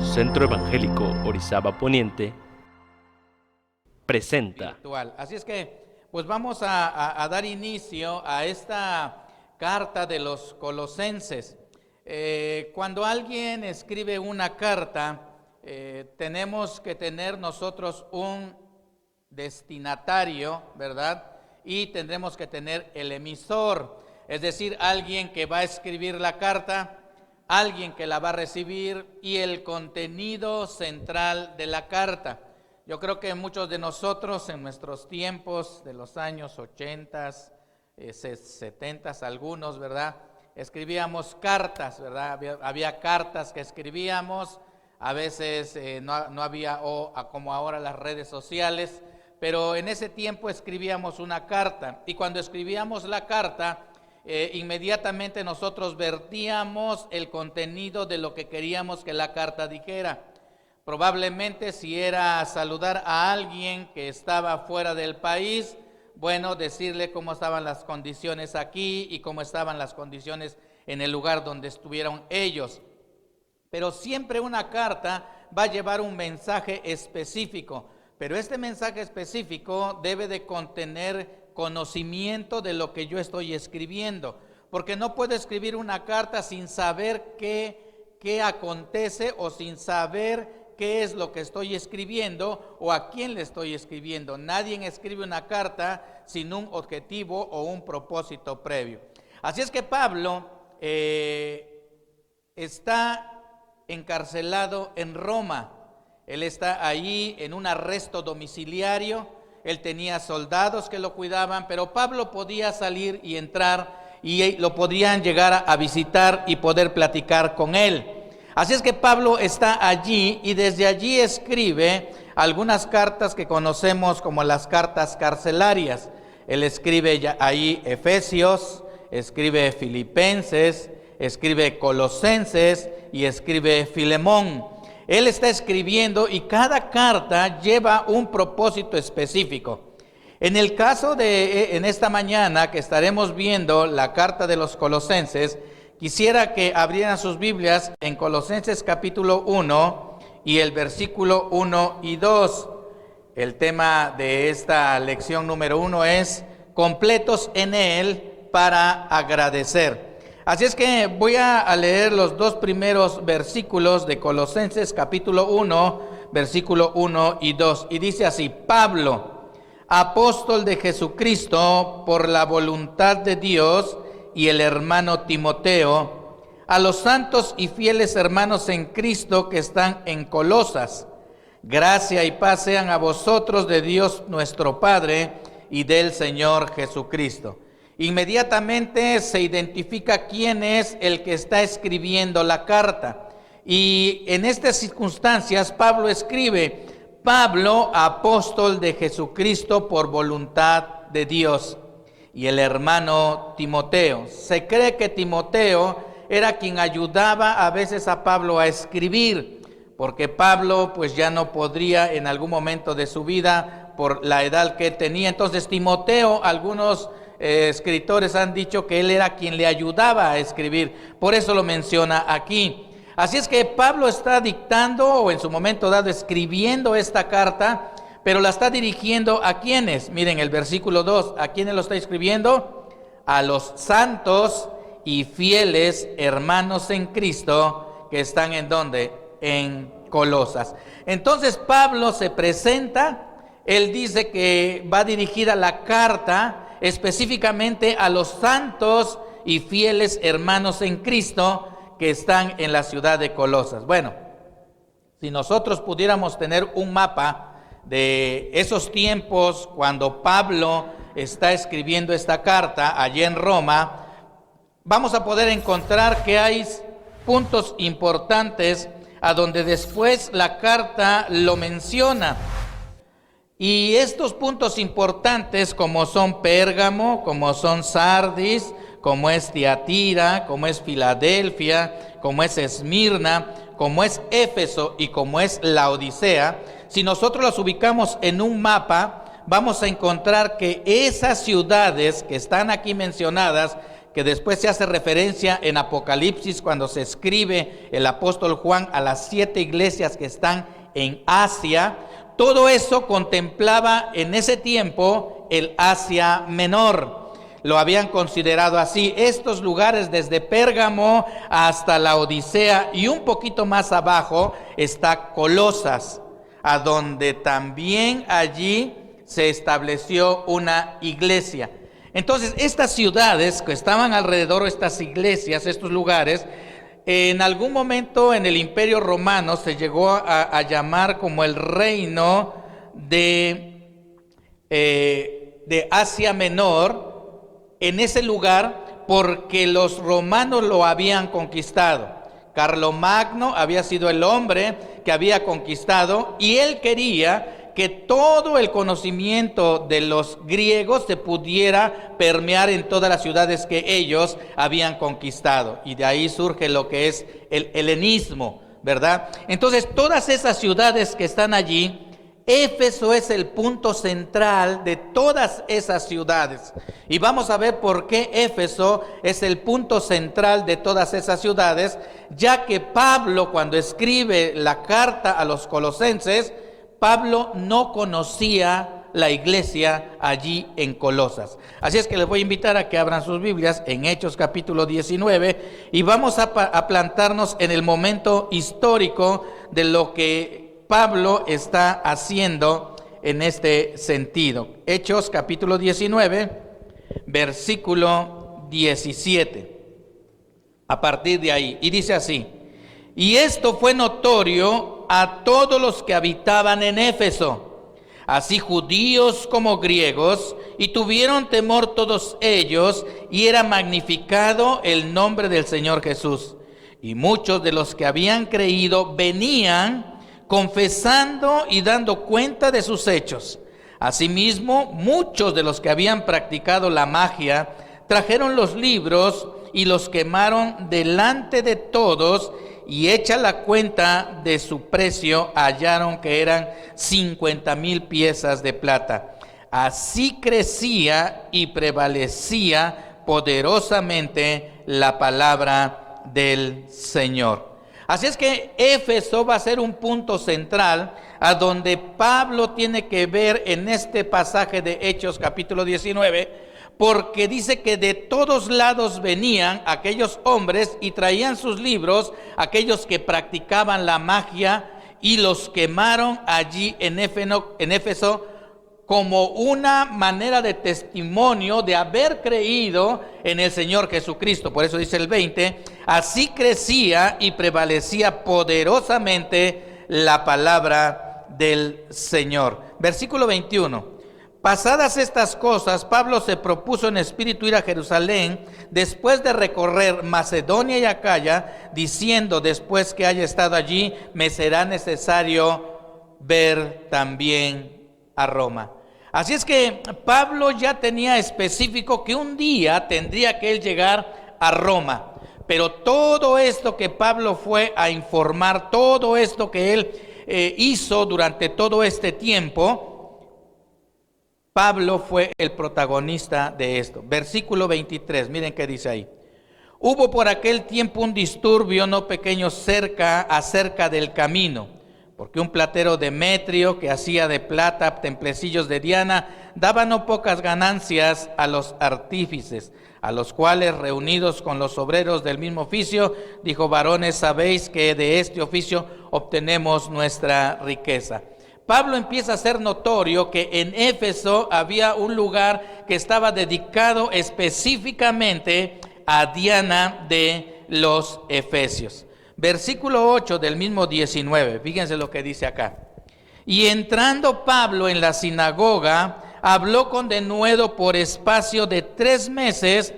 Centro Evangélico Orizaba Poniente presenta. Virtual. Así es que, pues vamos a dar inicio a esta carta de los Colosenses. Cuando alguien escribe una carta, tenemos que tener nosotros un destinatario, ¿verdad? Y tendremos que tener el emisor, es decir, alguien que va a escribir la carta, alguien que la va a recibir y el contenido central de la carta. Yo creo que muchos de nosotros en nuestros tiempos de los años 80, 70, algunos, ¿verdad? Escribíamos cartas, ¿verdad? Había cartas que escribíamos, a veces no había como ahora las redes sociales, pero en ese tiempo escribíamos una carta y cuando escribíamos la carta, inmediatamente nosotros vertíamos el contenido de lo que queríamos que la carta dijera. Probablemente si era saludar a alguien que estaba fuera del país, bueno, decirle cómo estaban las condiciones aquí y cómo estaban las condiciones en el lugar donde estuvieron ellos. Pero siempre una carta va a llevar un mensaje específico, pero este mensaje específico debe de contener conocimiento de lo que yo estoy escribiendo, porque no puedo escribir una carta sin saber qué acontece o sin saber qué es lo que estoy escribiendo o a quién le estoy escribiendo. Nadie escribe una carta sin un objetivo o un propósito previo. Así es que Pablo está encarcelado en Roma. Él está allí en un arresto domiciliario. Él tenía soldados que lo cuidaban, pero Pablo podía salir y entrar y lo podían llegar a visitar y poder platicar con él. Así es que Pablo está allí y desde allí escribe algunas cartas que conocemos como las cartas carcelarias. Él escribe ahí Efesios, escribe Filipenses, escribe Colosenses y escribe Filemón. Él está escribiendo y cada carta lleva un propósito específico. En el caso en esta mañana que estaremos viendo la carta de los Colosenses, quisiera que abrieran sus Biblias en Colosenses capítulo 1 y el versículo 1 y 2. El tema de esta lección número 1 es completos en Él para agradecer. Así es que voy a leer los dos primeros versículos de Colosenses capítulo 1, versículo 1 y 2. Y dice así: Pablo, apóstol de Jesucristo por la voluntad de Dios, y el hermano Timoteo, a los santos y fieles hermanos en Cristo que están en Colosas. Gracia y paz sean a vosotros de Dios nuestro Padre y del Señor Jesucristo. Inmediatamente se identifica quién es el que está escribiendo la carta. Y en estas circunstancias Pablo escribe: Pablo, apóstol de Jesucristo por voluntad de Dios, y el hermano Timoteo. Se cree que Timoteo era quien ayudaba a veces a Pablo a escribir, porque Pablo pues ya no podría en algún momento de su vida por la edad que tenía. Entonces Timoteo, algunos escritores han dicho que él era quien le ayudaba a escribir, por eso lo menciona aquí. Así es que Pablo está dictando o en su momento dado escribiendo esta carta, pero la está dirigiendo ¿a quiénes? Miren el versículo 2, ¿a quiénes lo está escribiendo? A los santos y fieles hermanos en Cristo que están ¿en dónde? En Colosas. Entonces Pablo se presenta, él dice que va dirigida la carta específicamente a los santos y fieles hermanos en Cristo que están en la ciudad de Colosas. Bueno, si nosotros pudiéramos tener un mapa de esos tiempos cuando Pablo está escribiendo esta carta allí en Roma, vamos a poder encontrar que hay puntos importantes a donde después la carta lo menciona. Y estos puntos importantes, como son Pérgamo, como son Sardis, como es Tiatira, como es Filadelfia, como es Esmirna, como es Éfeso y como es Laodicea, si nosotros los ubicamos en un mapa, vamos a encontrar que esas ciudades que están aquí mencionadas que después se hace referencia en Apocalipsis cuando se escribe el apóstol Juan a las 7 iglesias que están en Asia. Todo eso contemplaba en ese tiempo el Asia Menor. Lo habían considerado así. Estos lugares desde Pérgamo hasta la Odisea y un poquito más abajo está Colosas, a donde también allí se estableció una iglesia. Entonces, estas ciudades que estaban alrededor, estas iglesias, estos lugares, en algún momento en el Imperio Romano se llegó a llamar como el reino de Asia Menor, en ese lugar, porque los romanos lo habían conquistado. Carlomagno había sido el hombre que había conquistado y él quería que todo el conocimiento de los griegos se pudiera permear en todas las ciudades que ellos habían conquistado. Y de ahí surge lo que es el helenismo, ¿verdad? Entonces, todas esas ciudades que están allí, Éfeso es el punto central de todas esas ciudades. Y vamos a ver por qué Éfeso es el punto central de todas esas ciudades, ya que Pablo, cuando escribe la carta a los colosenses, Pablo no conocía la iglesia allí en Colosas. Así es que les voy a invitar a que abran sus Biblias en Hechos capítulo 19 y vamos a plantarnos en el momento histórico de lo que Pablo está haciendo en este sentido. Hechos capítulo 19, versículo 17. A partir de ahí, y dice así: y esto fue notorio a todos los que habitaban en Éfeso, así judíos como griegos, y tuvieron temor todos ellos, y era magnificado el nombre del Señor Jesús. Y muchos de los que habían creído venían confesando y dando cuenta de sus hechos. Asimismo, muchos de los que habían practicado la magia trajeron los libros y los quemaron delante de todos, y hecha la cuenta de su precio, hallaron que eran 50,000 piezas de plata. Así crecía y prevalecía poderosamente la palabra del Señor. Así es que Éfeso va a ser un punto central a donde Pablo tiene que ver en este pasaje de Hechos capítulo 19, porque dice que de todos lados venían aquellos hombres y traían sus libros, aquellos que practicaban la magia, y los quemaron allí en Éfeso como una manera de testimonio de haber creído en el Señor Jesucristo. Por eso dice el 20, así crecía y prevalecía poderosamente la palabra del Señor. Versículo 21. Pasadas estas cosas, Pablo se propuso en espíritu ir a Jerusalén, después de recorrer Macedonia y Acaya, diciendo: después que haya estado allí, me será necesario ver también a Roma. Así es que Pablo ya tenía específico que un día tendría que él llegar a Roma. Pero todo esto que Pablo fue a informar, todo esto que él hizo durante todo este tiempo, Pablo fue el protagonista de esto. Versículo 23, miren qué dice ahí. Hubo por aquel tiempo un disturbio no pequeño acerca del camino, porque un platero Demetrio, que hacía de plata templecillos de Diana, daba no pocas ganancias a los artífices, a los cuales, reunidos con los obreros del mismo oficio, dijo: varones, sabéis que de este oficio obtenemos nuestra riqueza. Pablo empieza a hacer notorio que en Éfeso había un lugar que estaba dedicado específicamente a Diana de los Efesios. Versículo 8 del mismo 19, fíjense lo que dice acá. Y entrando Pablo en la sinagoga, habló con denuedo por espacio de 3 meses,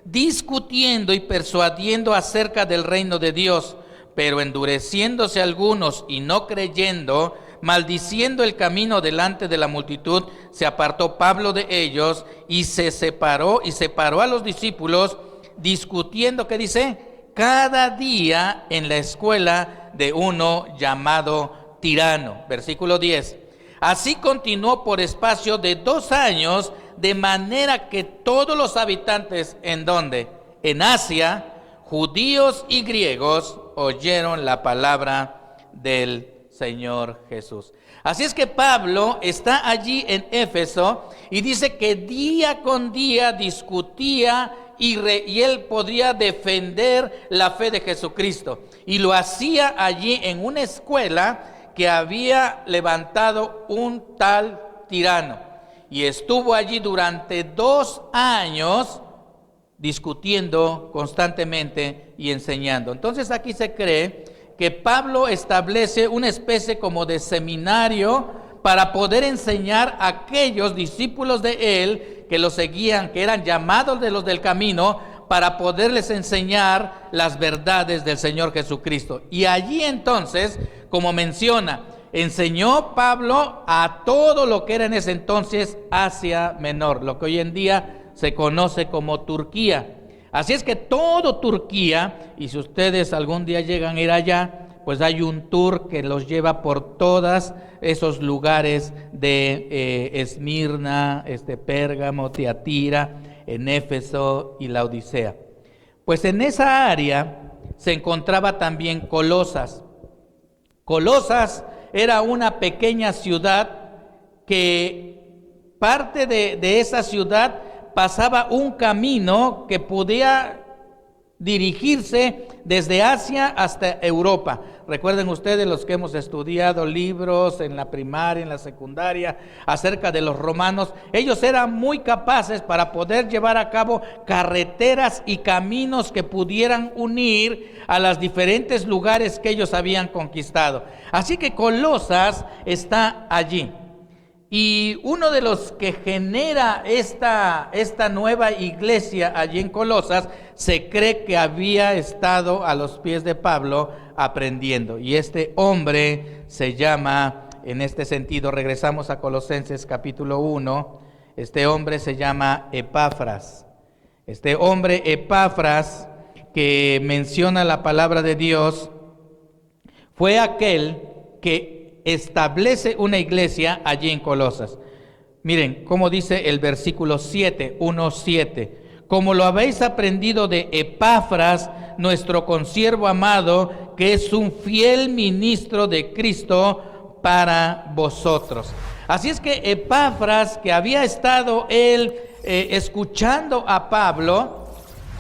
discutiendo y persuadiendo acerca del reino de Dios. Pero endureciéndose algunos y no creyendo, maldiciendo el camino delante de la multitud, se apartó Pablo de ellos y separó a los discípulos, discutiendo, ¿qué dice? Cada día en la escuela de uno llamado Tirano. Versículo 10. Así continuó por espacio de 2 años, de manera que todos los habitantes, ¿en dónde? en Asia, judíos y griegos oyeron la palabra del Señor Jesús. Así es que Pablo está allí en Éfeso y dice que día con día discutía y él podría defender la fe de Jesucristo. Y lo hacía allí en una escuela que había levantado un tal tirano. Y estuvo allí durante 2 años discutiendo constantemente y enseñando. Entonces aquí se cree que Pablo establece una especie como de seminario para poder enseñar a aquellos discípulos de él que lo seguían, que eran llamados de los del camino, para poderles enseñar las verdades del Señor Jesucristo. Y allí entonces, como menciona, enseñó Pablo a todo lo que era en ese entonces Asia Menor, lo que hoy en día se conoce como Turquía. Así es que todo Turquía, y si ustedes algún día llegan a ir allá, pues hay un tour que los lleva por todos esos lugares de Esmirna, Pérgamo, Tiatira, en Éfeso y la Odisea. Pues en esa área se encontraba también Colosas. Colosas era una pequeña ciudad que parte de esa ciudad pasaba un camino que podía dirigirse desde Asia hasta Europa. Recuerden ustedes, los que hemos estudiado libros en la primaria, en la secundaria, acerca de los romanos, ellos eran muy capaces para poder llevar a cabo carreteras y caminos que pudieran unir a los diferentes lugares que ellos habían conquistado. Así que Colosas está allí. Y uno de los que genera esta nueva iglesia allí en Colosas, se cree que había estado a los pies de Pablo aprendiendo. Y este hombre se llama, en este sentido, regresamos a Colosenses capítulo 1, este hombre se llama Epafras. Este hombre Epafras, que menciona la palabra de Dios, fue aquel que establece una iglesia allí en Colosas. Miren cómo dice el versículo 7, 1:7. Como lo habéis aprendido de Epafras, nuestro consiervo amado, que es un fiel ministro de Cristo para vosotros. Así es que Epafras, que había estado él escuchando a Pablo,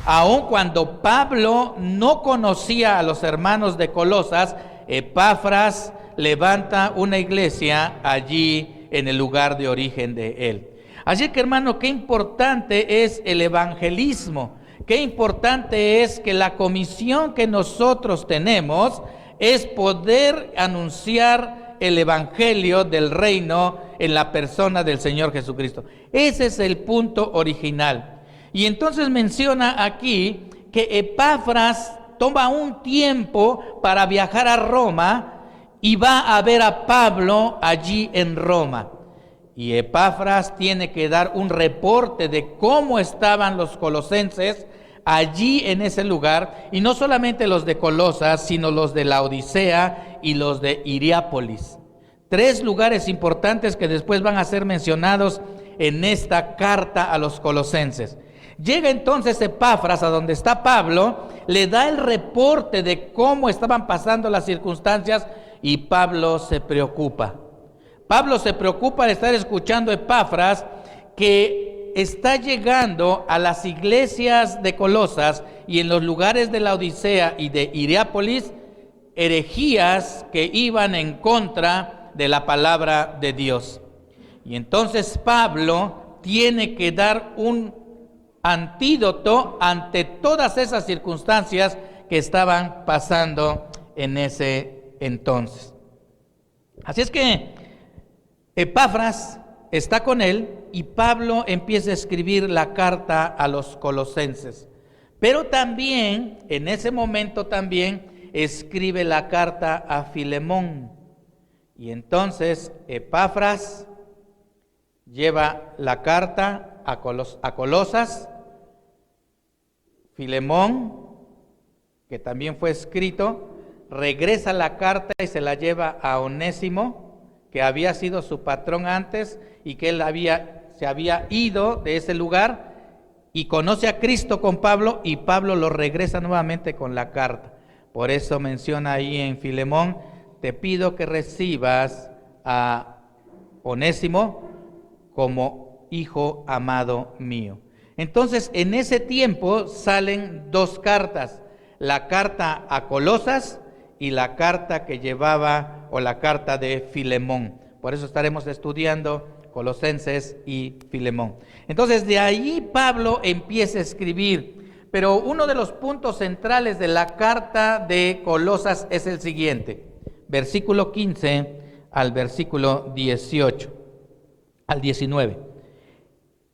aun cuando Pablo no conocía a los hermanos de Colosas, Epafras levanta una iglesia allí en el lugar de origen de él. Así que, hermano, qué importante es el evangelismo, qué importante es que la comisión que nosotros tenemos es poder anunciar el evangelio del reino en la persona del Señor Jesucristo. Ese es el punto original. Y entonces menciona aquí que Epafras toma un tiempo para viajar a Roma y va a ver a Pablo allí en Roma. Y Epafras tiene que dar un reporte de cómo estaban los colosenses allí en ese lugar, y no solamente los de Colosas, sino los de la Odisea y los de Hierápolis. 3 lugares importantes que después van a ser mencionados en esta carta a los colosenses. Llega entonces Epafras a donde está Pablo, le da el reporte de cómo estaban pasando las circunstancias, y Pablo se preocupa. Pablo se preocupa de estar escuchando a Epafras, que está llegando a las iglesias de Colosas y en los lugares de la Odisea y de Hierápolis, herejías que iban en contra de la palabra de Dios. Y entonces Pablo tiene que dar un antídoto ante todas esas circunstancias que estaban pasando en ese entonces. Así es que Epafras está con él y Pablo empieza a escribir la carta a los colosenses. Pero también, en ese momento también, escribe la carta a Filemón. Y entonces Epafras lleva la carta a Colosas. Filemón, que también fue escrito, regresa la carta y se la lleva a Onésimo, que había sido su patrón antes y que él se había ido de ese lugar, y conoce a Cristo con Pablo, y Pablo lo regresa nuevamente con la carta. Por eso menciona ahí en Filemón: te pido que recibas a Onésimo como hijo amado mío. Entonces, en ese tiempo salen dos cartas: la carta a Colosas y la carta que llevaba, o la carta de Filemón. Por eso estaremos estudiando Colosenses y Filemón. Entonces, de ahí Pablo empieza a escribir, pero uno de los puntos centrales de la carta de Colosas es el siguiente: versículo 15 al versículo 18 al 19.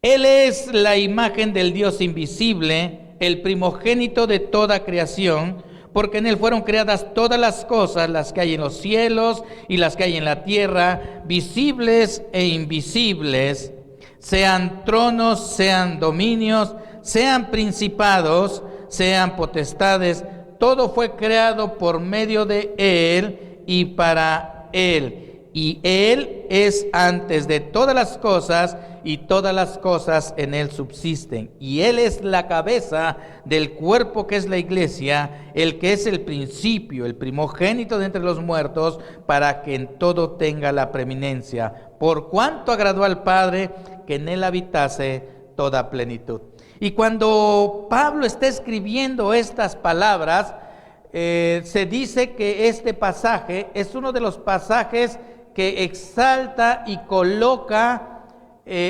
Él es la imagen del Dios invisible, el primogénito de toda creación, porque en Él fueron creadas todas las cosas, las que hay en los cielos y las que hay en la tierra, visibles e invisibles, sean tronos, sean dominios, sean principados, sean potestades. Todo fue creado por medio de Él y para Él. Y Él es antes de todas las cosas, y todas las cosas en Él subsisten. Y Él es la cabeza del cuerpo que es la iglesia, el que es el principio, el primogénito de entre los muertos, para que en todo tenga la preeminencia. Por cuanto agradó al Padre que en Él habitase toda plenitud. Y cuando Pablo está escribiendo estas palabras, se dice que este pasaje es uno de los pasajes que exalta y coloca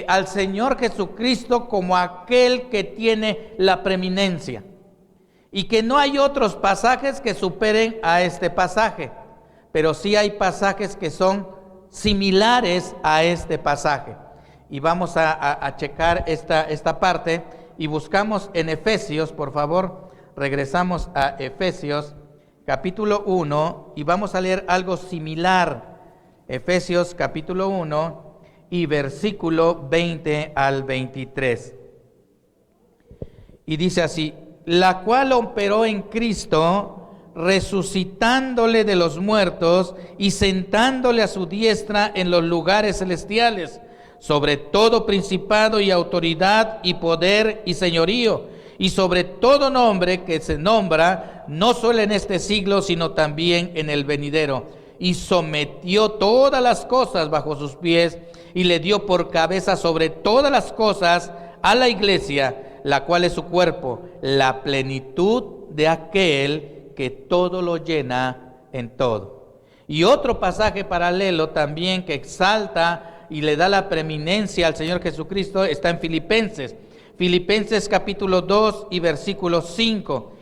al Señor Jesucristo como aquel que tiene la preeminencia, y que no hay otros pasajes que superen a este pasaje, pero sí hay pasajes que son similares a este pasaje. Y vamos a checar esta parte, y buscamos en Efesios, por favor, regresamos a Efesios capítulo 1 y vamos a leer algo similar. Efesios capítulo 1 y versículo 20 al 23. Y dice así: la cual operó en Cristo, resucitándole de los muertos y sentándole a su diestra en los lugares celestiales, sobre todo principado y autoridad y poder y señorío, y sobre todo nombre que se nombra, no solo en este siglo, sino también en el venidero. Y sometió todas las cosas bajo sus pies, y le dio por cabeza sobre todas las cosas a la iglesia, la cual es su cuerpo, la plenitud de aquel que todo lo llena en todo. Y otro pasaje paralelo también que exalta y le da la preeminencia al Señor Jesucristo está en Filipenses. Filipenses capítulo 2 y versículo 5,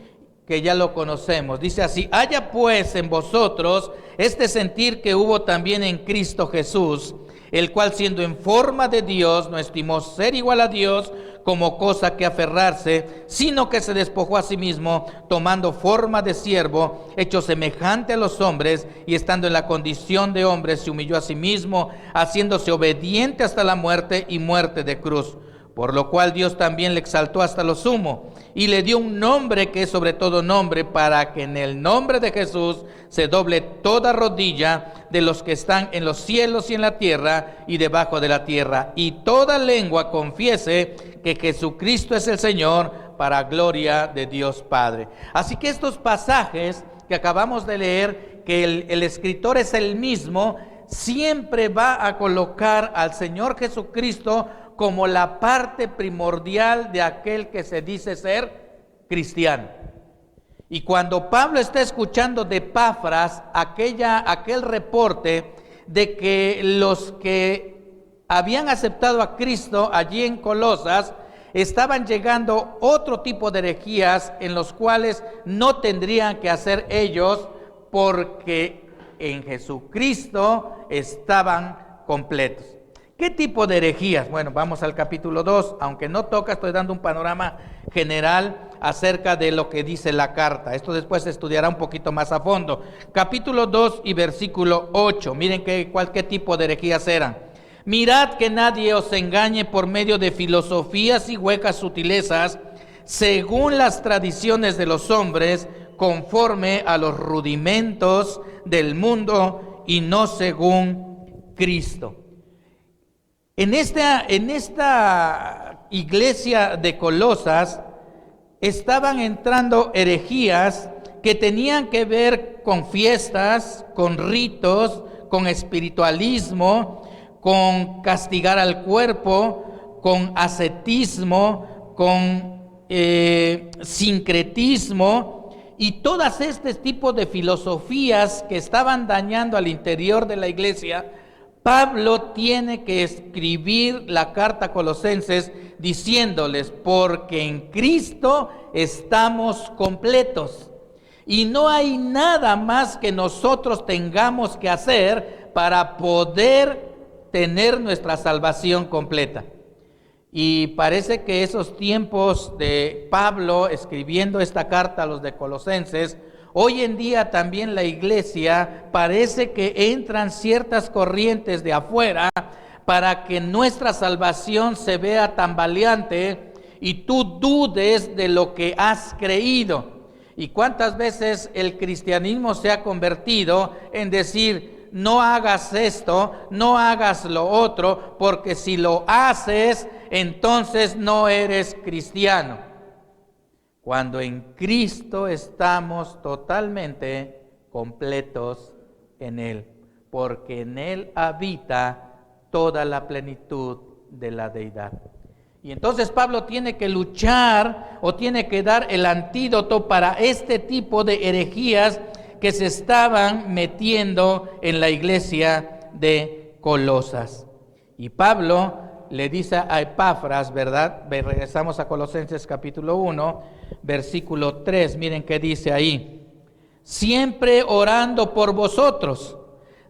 que ya lo conocemos. Dice así: haya pues en vosotros este sentir que hubo también en Cristo Jesús, el cual siendo en forma de Dios, no estimó ser igual a Dios como cosa que aferrarse, sino que se despojó a sí mismo, tomando forma de siervo, hecho semejante a los hombres, y estando en la condición de hombre, se humilló a sí mismo, haciéndose obediente hasta la muerte, y muerte de cruz. Por lo cual Dios también le exaltó hasta lo sumo, y le dio un nombre que es sobre todo nombre, para que en el nombre de Jesús se doble toda rodilla de los que están en los cielos y en la tierra y debajo de la tierra, y toda lengua confiese que Jesucristo es el Señor, para gloria de Dios Padre. Así que estos pasajes que acabamos de leer, que el escritor es el mismo, siempre va a colocar al Señor Jesucristo como la parte primordial de aquel que se dice ser cristiano. Y cuando Pablo está escuchando de Epafras aquel reporte de que los que habían aceptado a Cristo allí en Colosas estaban llegando otro tipo de herejías en los cuales no tendrían que hacer ellos, porque en Jesucristo estaban completos. ¿Qué tipo de herejías? Bueno, vamos al capítulo 2, aunque no toca, estoy dando un panorama general acerca de lo que dice la carta. Esto después se estudiará un poquito más a fondo. Capítulo 2 y versículo 8, miren qué tipo de herejías eran. Mirad que nadie os engañe por medio de filosofías y huecas sutilezas, según las tradiciones de los hombres, conforme a los rudimentos del mundo y no según Cristo. En esta iglesia de Colosas estaban entrando herejías que tenían que ver con fiestas, con ritos, con espiritualismo, con castigar al cuerpo, con ascetismo, con sincretismo y todas este tipo de filosofías que estaban dañando al interior de la iglesia. Pablo tiene que escribir la carta a Colosenses diciéndoles: porque en Cristo estamos completos y no hay nada más que nosotros tengamos que hacer para poder tener nuestra salvación completa. Y parece que esos tiempos de Pablo escribiendo esta carta a los de Colosenses, hoy en día también la iglesia parece que entran ciertas corrientes de afuera para que nuestra salvación se vea tambaleante y tú dudes de lo que has creído. ¿Y cuántas veces el cristianismo se ha convertido en decir: no hagas esto, no hagas lo otro, porque si lo haces, entonces no eres cristiano? Cuando en Cristo estamos totalmente completos en Él, porque en Él habita toda la plenitud de la deidad. Y entonces Pablo tiene que luchar o tiene que dar el antídoto para este tipo de herejías que se estaban metiendo en la iglesia de Colosas. Y Pablo le dice a Epafras, ¿verdad? Regresamos a Colosenses capítulo 1, versículo 3, miren qué dice ahí: siempre orando por vosotros,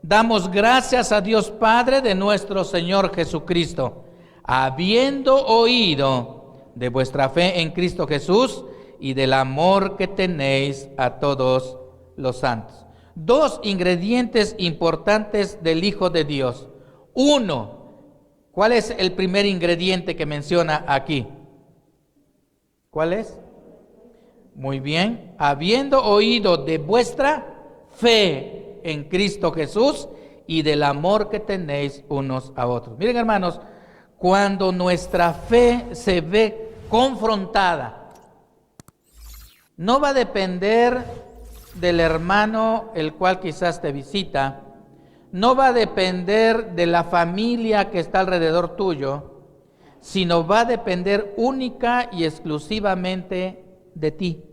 damos gracias a Dios Padre de nuestro Señor Jesucristo, habiendo oído de vuestra fe en Cristo Jesús y del amor que tenéis a todos los santos. Dos ingredientes importantes del Hijo de Dios. Uno, ¿cuál es el primer ingrediente que menciona aquí? ¿Cuál es? Muy bien, habiendo oído de vuestra fe en Cristo Jesús y del amor que tenéis unos a otros. Miren, hermanos, cuando nuestra fe se ve confrontada, no va a depender del hermano el cual quizás te visita, no va a depender de la familia que está alrededor tuyo, sino va a depender única y exclusivamente de ti.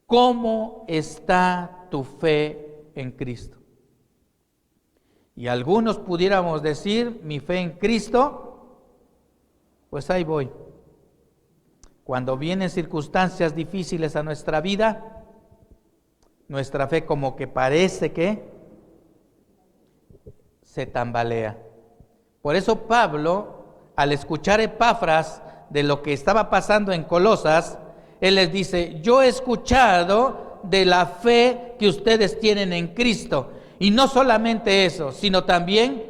¿Cómo está tu fe en Cristo? Y algunos pudiéramos decir: mi fe en Cristo, pues ahí voy. Cuando vienen circunstancias difíciles a nuestra vida, nuestra fe como que parece que se tambalea. Por eso Pablo, al escuchar Epafras de lo que estaba pasando en Colosas, él les dice: yo he escuchado de la fe que ustedes tienen en Cristo. Y no solamente eso, sino también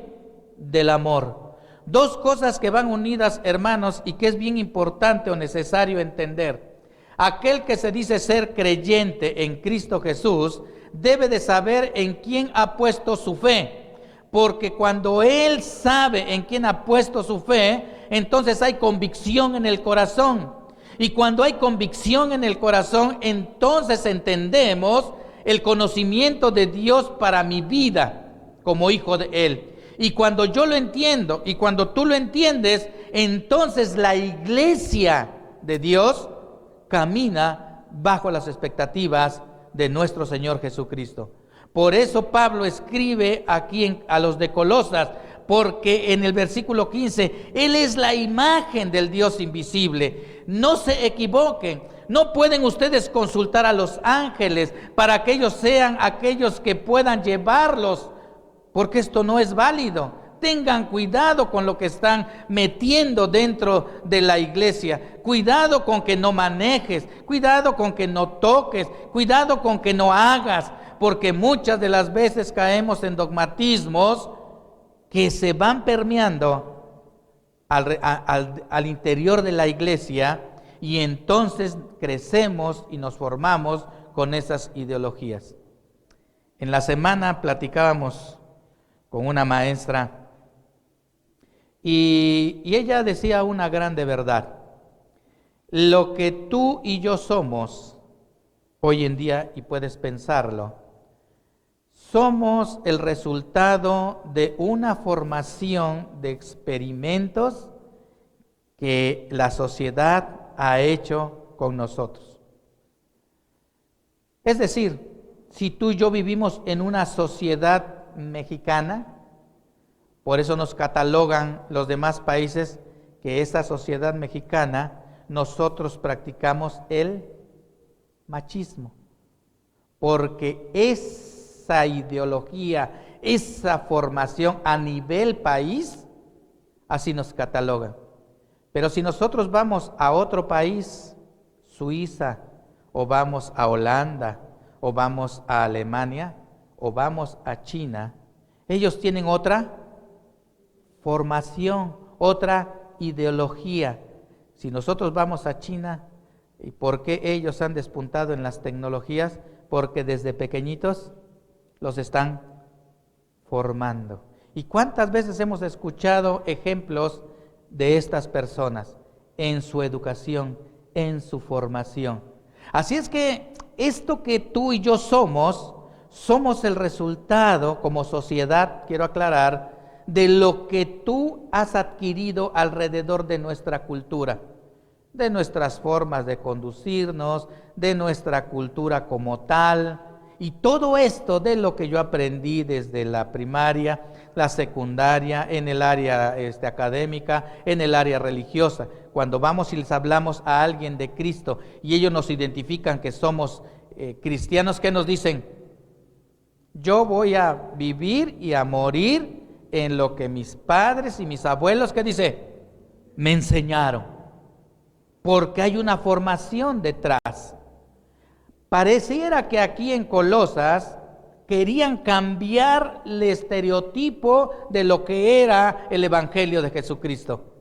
del amor. Dos cosas que van unidas, hermanos, y que es bien importante o necesario entender. Aquel que se dice ser creyente en Cristo Jesús debe de saber en quién ha puesto su fe. Porque cuando él sabe en quién ha puesto su fe, entonces hay convicción en el corazón. Y cuando hay convicción en el corazón, entonces entendemos el conocimiento de Dios para mi vida como hijo de Él. Y cuando yo lo entiendo y cuando tú lo entiendes, entonces la iglesia de Dios camina bajo las expectativas de nuestro Señor Jesucristo. Por eso Pablo escribe aquí a los de Colosas, porque en el versículo 15, Él es la imagen del Dios invisible. No se equivoquen. No pueden ustedes consultar a los ángeles para que ellos sean aquellos que puedan llevarlos, porque esto no es válido. Tengan cuidado con lo que están metiendo dentro de la iglesia. Cuidado con que no manejes, cuidado con que no toques, cuidado con que no hagas, porque muchas de las veces caemos en dogmatismos que se van permeando al interior de la iglesia. Y entonces crecemos y nos formamos con esas ideologías. En la semana platicábamos con una maestra Y ella decía una grande verdad. Lo que tú y yo somos hoy en día, y puedes pensarlo, somos el resultado de una formación de experimentos que la sociedad ha hecho con nosotros. Es decir, si tú y yo vivimos en una sociedad mexicana, por eso nos catalogan los demás países que esta sociedad mexicana, nosotros practicamos el machismo, porque esa ideología, esa formación a nivel país, así nos catalogan. Pero si nosotros vamos a otro país, Suiza, o vamos a Holanda, o vamos a Alemania, o vamos a China, ellos tienen otra formación, otra ideología. Si nosotros vamos a China, ¿y por qué ellos han despuntado en las tecnologías? Porque desde pequeñitos los están formando. ¿Y cuántas veces hemos escuchado ejemplos de estas personas en su educación, en su formación? Así es que esto que tú y yo somos el resultado como sociedad, quiero aclarar, de lo que tú has adquirido alrededor de nuestra cultura, de nuestras formas de conducirnos, de nuestra cultura como tal, y todo esto de lo que yo aprendí desde la primaria, la secundaria, en el área académica, en el área religiosa. Cuando vamos y les hablamos a alguien de Cristo y ellos nos identifican que somos cristianos, ¿qué nos dicen? Yo voy a vivir y a morir en lo que mis padres y mis abuelos, ¿qué dice? Me enseñaron. Porque hay una formación detrás. Pareciera que aquí en Colosas querían cambiar el estereotipo de lo que era el Evangelio de Jesucristo.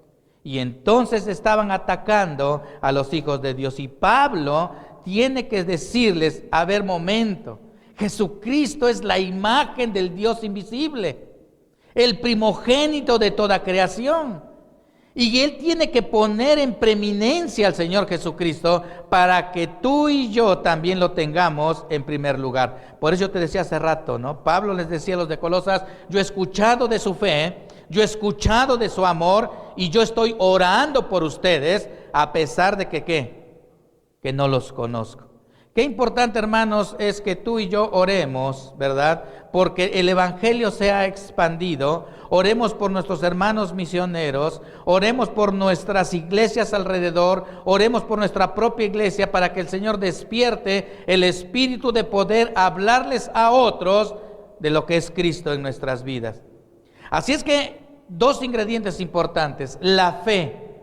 Y entonces estaban atacando a los hijos de Dios. Y Pablo tiene que decirles, a ver, momento, Jesucristo es la imagen del Dios invisible, el primogénito de toda creación. Y Él tiene que poner en preeminencia al Señor Jesucristo para que tú y yo también lo tengamos en primer lugar. Por eso yo te decía hace rato, ¿no? Pablo les decía a los de Colosas, yo he escuchado de su fe, yo he escuchado de su amor y yo estoy orando por ustedes a pesar de que, ¿qué? Que no los conozco. Qué importante, hermanos, es que tú y yo oremos, ¿verdad? Porque el Evangelio se ha expandido. Oremos por nuestros hermanos misioneros, oremos por nuestras iglesias alrededor, oremos por nuestra propia iglesia para que el Señor despierte el espíritu de poder hablarles a otros de lo que es Cristo en nuestras vidas. Así es que dos ingredientes importantes, la fe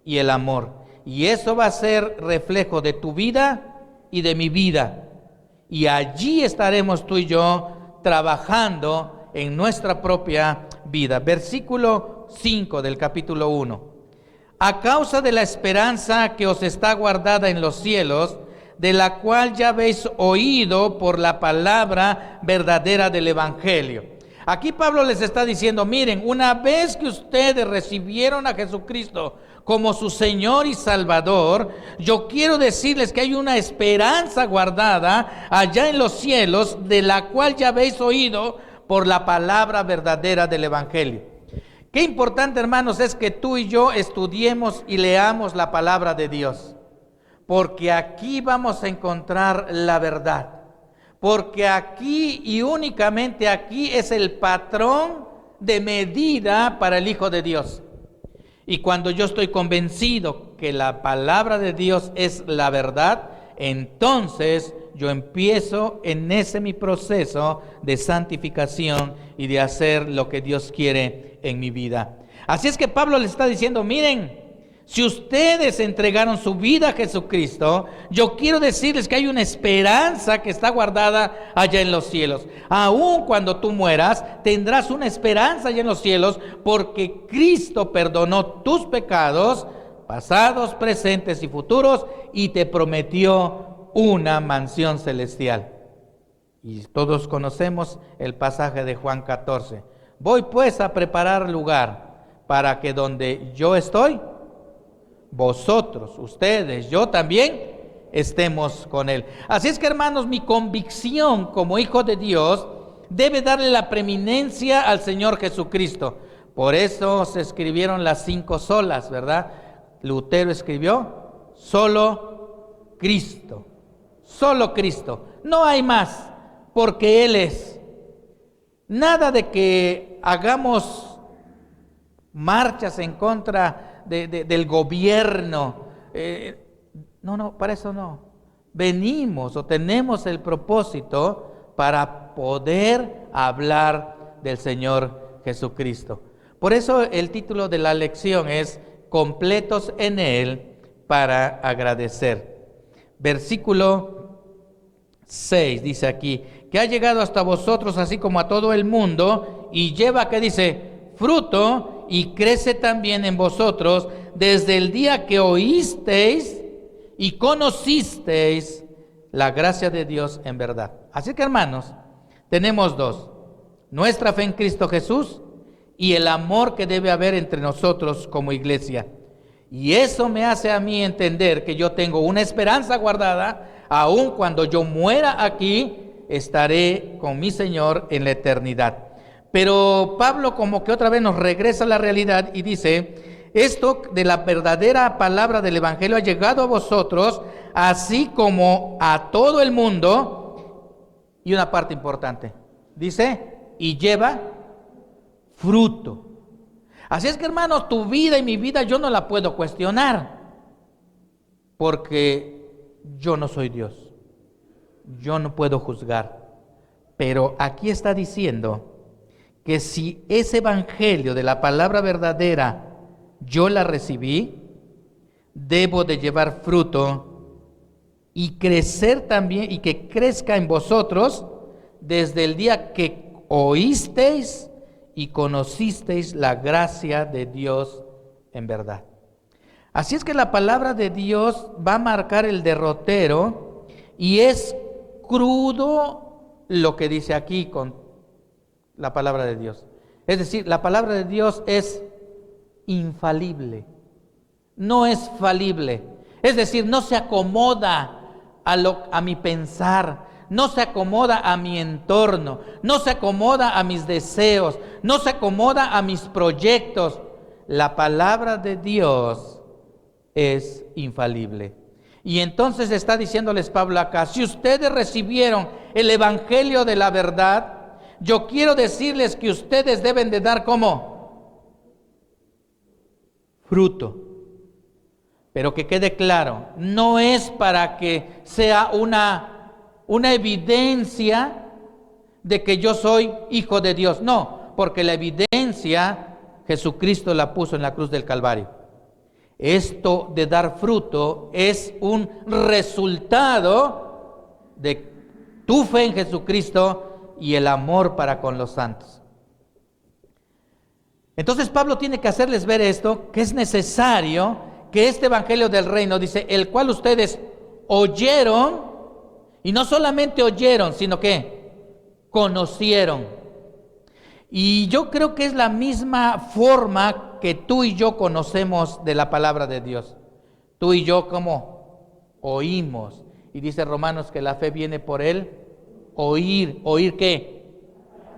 y el amor. Y eso va a ser reflejo de tu vida y de mi vida, y allí estaremos tú y yo trabajando en nuestra propia vida. Versículo 5 del capítulo 1. A causa de la esperanza que os está guardada en los cielos, de la cual ya habéis oído por la palabra verdadera del Evangelio. Aquí Pablo les está diciendo, miren, una vez que ustedes recibieron a Jesucristo como su Señor y Salvador, yo quiero decirles que hay una esperanza guardada allá en los cielos, de la cual ya habéis oído por la palabra verdadera del Evangelio. Qué importante, hermanos, es que tú y yo estudiemos y leamos la palabra de Dios, porque aquí vamos a encontrar la verdad. Porque aquí y únicamente aquí es el patrón de medida para el Hijo de Dios. Y cuando yo estoy convencido que la palabra de Dios es la verdad, entonces yo empiezo en ese mi proceso de santificación y de hacer lo que Dios quiere en mi vida. Así es que Pablo les está diciendo, miren, si ustedes entregaron su vida a Jesucristo, yo quiero decirles que hay una esperanza que está guardada allá en los cielos. Aun cuando tú mueras, tendrás una esperanza allá en los cielos, porque Cristo perdonó tus pecados, pasados, presentes y futuros, y te prometió una mansión celestial. Y todos conocemos el pasaje de Juan 14. Voy pues a preparar lugar para que donde yo estoy, vosotros, ustedes, yo también estemos con Él. Así es que, hermanos, mi convicción como hijo de Dios debe darle la preeminencia al Señor Jesucristo. Por eso se escribieron las 5 solas, ¿verdad? Lutero escribió solo Cristo, solo Cristo. No hay más, porque Él es. Nada de que hagamos marchas en contra del gobierno. No, para eso no. Venimos o tenemos el propósito para poder hablar del Señor Jesucristo. Por eso el título de la lección es Completos en Él para agradecer. Versículo 6 dice aquí, que ha llegado hasta vosotros así como a todo el mundo y lleva, ¿qué dice? Fruto y crece también en vosotros desde el día que oísteis y conocisteis la gracia de Dios en verdad. Así que, hermanos, tenemos 2, nuestra fe en Cristo Jesús y el amor que debe haber entre nosotros como iglesia. Y eso me hace a mí entender que yo tengo una esperanza guardada, aun cuando yo muera aquí, estaré con mi Señor en la eternidad. Pero Pablo como que otra vez nos regresa a la realidad y dice, esto de la verdadera palabra del Evangelio ha llegado a vosotros, así como a todo el mundo. Y una parte importante, dice, y lleva fruto. Así es que, hermanos, tu vida y mi vida yo no la puedo cuestionar, porque yo no soy Dios, yo no puedo juzgar. Pero aquí está diciendo que si ese evangelio de la palabra verdadera yo la recibí, debo de llevar fruto y crecer también, y que crezca en vosotros desde el día que oísteis y conocisteis la gracia de Dios en verdad. Así es que la palabra de Dios va a marcar el derrotero, y es crudo lo que dice aquí con la palabra de Dios. Es decir, la palabra de Dios es infalible, no es falible. Es decir, no se acomoda a mi pensar, no se acomoda a mi entorno, no se acomoda a mis deseos, no se acomoda a mis proyectos. La palabra de Dios es infalible. Y entonces está diciéndoles Pablo acá, si ustedes recibieron el evangelio de la verdad, yo quiero decirles que ustedes deben de dar ¿cómo? Fruto. Pero que quede claro, no es para que sea una evidencia de que yo soy hijo de Dios. No, porque la evidencia Jesucristo la puso en la cruz del Calvario. Esto de dar fruto es un resultado de tu fe en Jesucristo y el amor para con los santos. Entonces Pablo tiene que hacerles ver esto, que es necesario que este evangelio del reino, dice, el cual ustedes oyeron, y no solamente oyeron, sino que conocieron. Y yo creo que es la misma forma que tú y yo conocemos de la palabra de Dios. Tú y yo, ¿cómo? Oímos. Y dice Romanos que la fe viene por el oír. ¿Oír qué?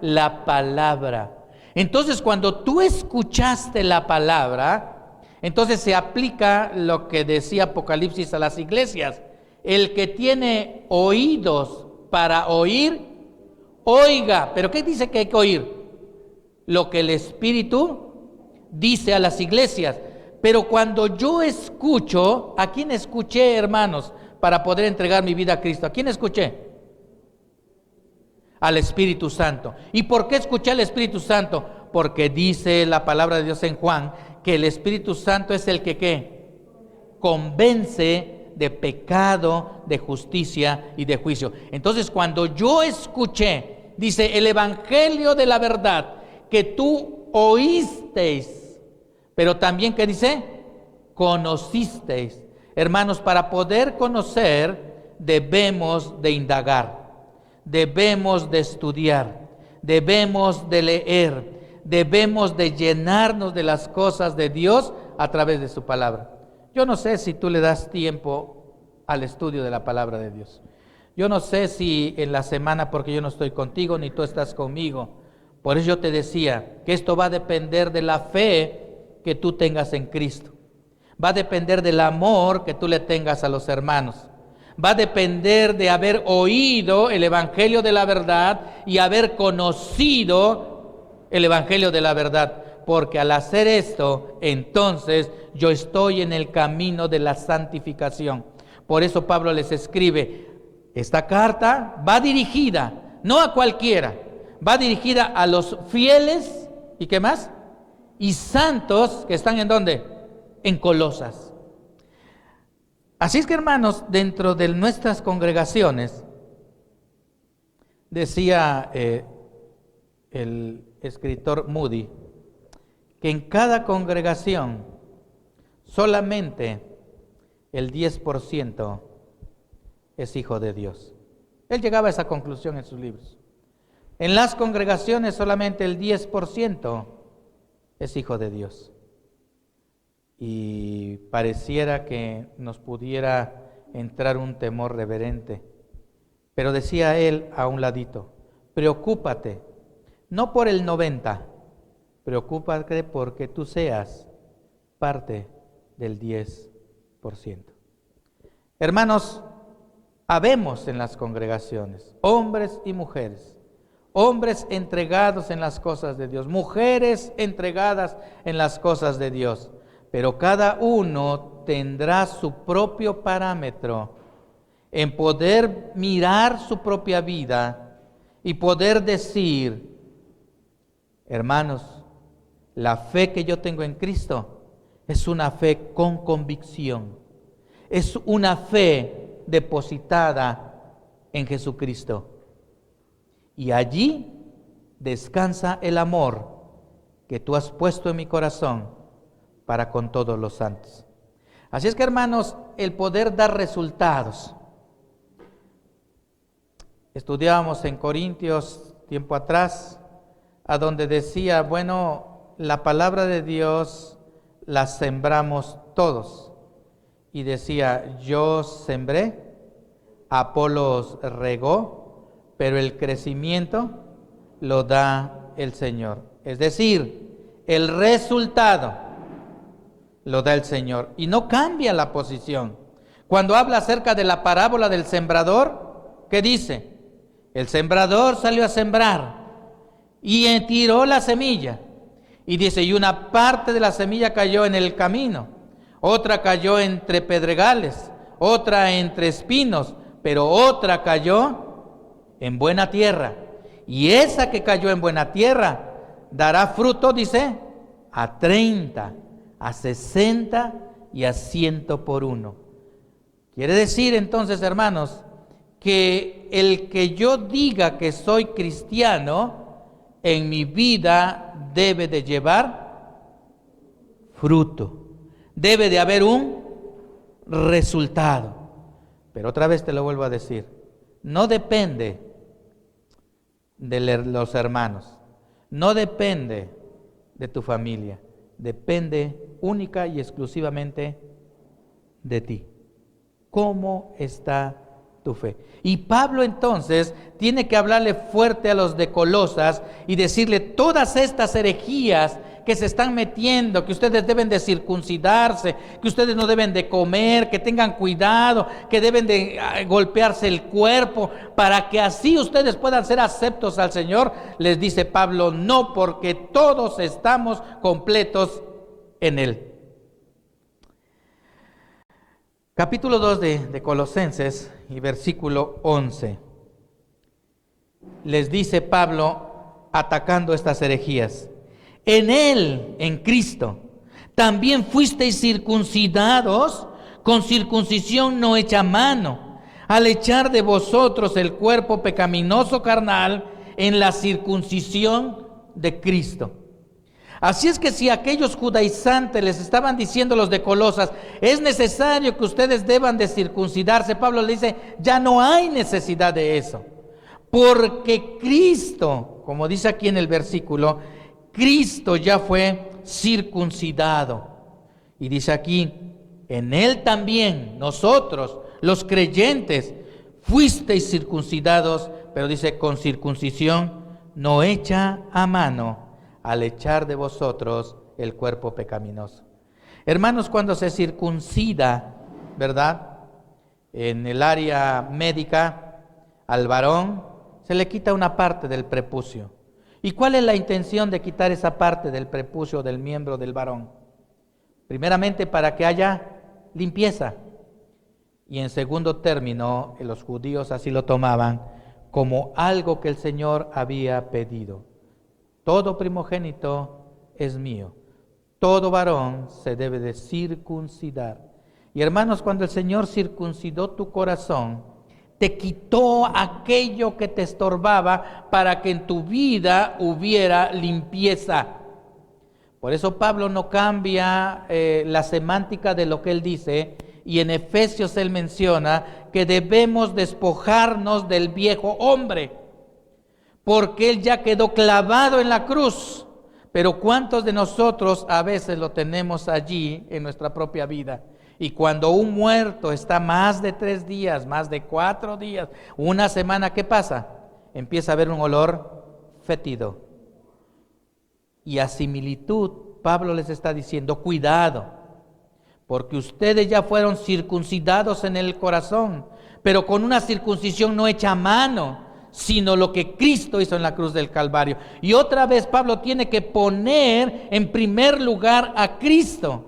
La palabra. Entonces, cuando tú escuchaste la palabra, entonces se aplica lo que decía Apocalipsis a las iglesias. El que tiene oídos para oír, oiga. ¿Pero qué dice que hay que oír? Lo que el Espíritu dice a las iglesias. Pero cuando yo escucho, ¿a quién escuché, hermanos, para poder entregar mi vida a Cristo? ¿A quién escuché? Al Espíritu Santo. ¿Y por qué escuché al Espíritu Santo? Porque dice la palabra de Dios en Juan, que el Espíritu Santo es el que ¿qué? Convence de pecado, de justicia y de juicio. Entonces, cuando yo escuché, dice, el evangelio de la verdad, que tú oísteis, pero también, ¿qué dice? Conocisteis. Hermanos, para poder conocer, debemos de indagar, debemos de estudiar, debemos de leer, debemos de llenarnos de las cosas de Dios a través de su palabra. Yo no sé si tú le das tiempo al estudio de la palabra de Dios. Yo no sé si en la semana, porque yo no estoy contigo ni tú estás conmigo. Por eso yo te decía que esto va a depender de la fe que tú tengas en Cristo. Va a depender del amor que tú le tengas a los hermanos. Va a depender de haber oído el evangelio de la verdad y haber conocido el evangelio de la verdad. Porque al hacer esto, entonces yo estoy en el camino de la santificación. Por eso Pablo les escribe, esta carta va dirigida, no a cualquiera, va dirigida a los fieles, ¿y qué más? Y santos que están ¿en dónde? En Colosas. Así es que, hermanos, dentro de nuestras congregaciones, decía el escritor Moody, que en cada congregación solamente el 10% es hijo de Dios. Él llegaba a esa conclusión en sus libros. En las congregaciones solamente el 10% es hijo de Dios. Y pareciera que nos pudiera entrar un temor reverente. Pero decía él a un ladito, preocúpate, no por el 90%, preocúpate porque tú seas parte del 10%. Hermanos, habemos en las congregaciones hombres y mujeres, hombres entregados en las cosas de Dios, mujeres entregadas en las cosas de Dios, pero cada uno tendrá su propio parámetro en poder mirar su propia vida y poder decir, hermanos, la fe que yo tengo en Cristo es una fe con convicción, es una fe depositada en Jesucristo. Y allí descansa el amor que tú has puesto en mi corazón para con todos los santos. Así es que, hermanos, el poder dar resultados. Estudiábamos en Corintios tiempo atrás, a donde decía, bueno, la palabra de Dios la sembramos todos. Y decía, yo sembré, Apolos regó, pero el crecimiento lo da el Señor. Es decir, el resultado lo da el Señor. Y no cambia la posición. Cuando habla acerca de la parábola del sembrador, ¿qué dice? El sembrador salió a sembrar y tiró la semilla. Y dice, y una parte de la semilla cayó en el camino, otra cayó entre pedregales, otra entre espinos, pero otra cayó en buena tierra. Y esa que cayó en buena tierra dará fruto, dice, a 30, a 60 y a 100 por uno. Quiere decir entonces, hermanos, que el que yo diga que soy cristiano en mi vida debe de llevar fruto, debe de haber un resultado. Pero otra vez te lo vuelvo a decir, no depende de los hermanos, no depende de tu familia, depende única y exclusivamente de ti. ¿Cómo está tu fe? Y Pablo entonces tiene que hablarle fuerte a los de Colosas y decirle todas estas herejías que se están metiendo, que ustedes deben de circuncidarse, que ustedes no deben de comer, que tengan cuidado, que deben de golpearse el cuerpo para que así ustedes puedan ser aceptos al Señor. Les dice Pablo, no, porque todos estamos completos en Él. Capítulo 2 de Colosenses y versículo 11. Les dice Pablo atacando estas herejías. En Él, en Cristo, también fuisteis circuncidados con circuncisión no hecha a mano, al echar de vosotros el cuerpo pecaminoso carnal en la circuncisión de Cristo. Así es que si aquellos judaizantes les estaban diciendo los de Colosas, es necesario que ustedes deban de circuncidarse, Pablo le dice, ya no hay necesidad de eso, porque Cristo, como dice aquí en el versículo, Cristo ya fue circuncidado. Y dice aquí, en Él también nosotros, los creyentes, fuisteis circuncidados, pero dice con circuncisión no hecha a mano, al echar de vosotros el cuerpo pecaminoso. Hermanos, cuando se circuncida, ¿verdad? En el área médica, al varón se le quita una parte del prepucio. ¿Y cuál es la intención de quitar esa parte del prepucio del miembro del varón? Primeramente para que haya limpieza. Y en segundo término, los judíos así lo tomaban como algo que el Señor había pedido. Todo primogénito es mío. Todo varón se debe de circuncidar. Y hermanos, cuando el Señor circuncidó tu corazón, te quitó aquello que te estorbaba para que en tu vida hubiera limpieza. Por eso Pablo no cambia la semántica de lo que él dice, y en Efesios él menciona que debemos despojarnos del viejo hombre, porque él ya quedó clavado en la cruz. Pero ¿cuántos de nosotros a veces lo tenemos allí en nuestra propia vida? Y cuando un muerto está más de 3 días, más de 4 días, una semana, ¿qué pasa? Empieza a haber un olor fétido. Y a similitud, Pablo les está diciendo, cuidado, porque ustedes ya fueron circuncidados en el corazón, pero con una circuncisión no hecha a mano, sino lo que Cristo hizo en la cruz del Calvario. Y otra vez Pablo tiene que poner en primer lugar a Cristo.